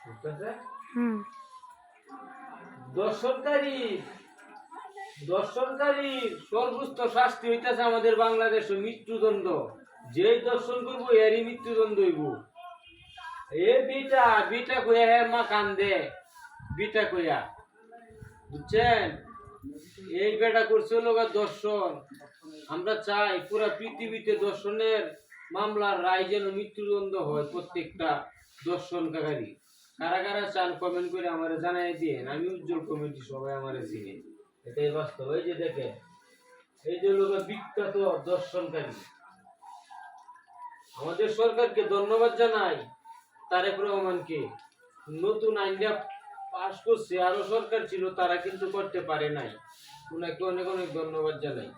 বুঝতেছে? হুম। দর্শনকারী সর্বোচ্চ শাস্তি হইতেছে আমাদের বাংলাদেশে মৃত্যুদণ্ড। যেই দর্শন করবো এরই মৃত্যুদণ্ড হইব। এ বিটা বিটা কইয়া হে মা কান্দে, বিটা কইয়া, বুঝছেন? এই বেটা করছে লোক দর্শন। আমরা চাই পুরা পৃথিবীতে দর্শনের মামলার রায় যেন মৃত্যুদণ্ড হয় প্রত্যেকটা দর্শনকারী। কারা কারা চান কমেন্ট করে আমারে জানাই দিয়েন। আমি উজ্জ্বল কমিটি সবাই আমারে চিনি। এটাই বাস্তব। এই যে দেখেন, এই যে লোক বিখ্যাত দর্শনকারী। আমাদের সরকারকে ধন্যবাদ জানাই, তারেক রহমানকে। নতুন আইনটা পাস করছে, আরো সরকার ছিল তারা কিন্তু করতে পারে নাই। উনাকে অনেক অনেক ধন্যবাদ জানাই।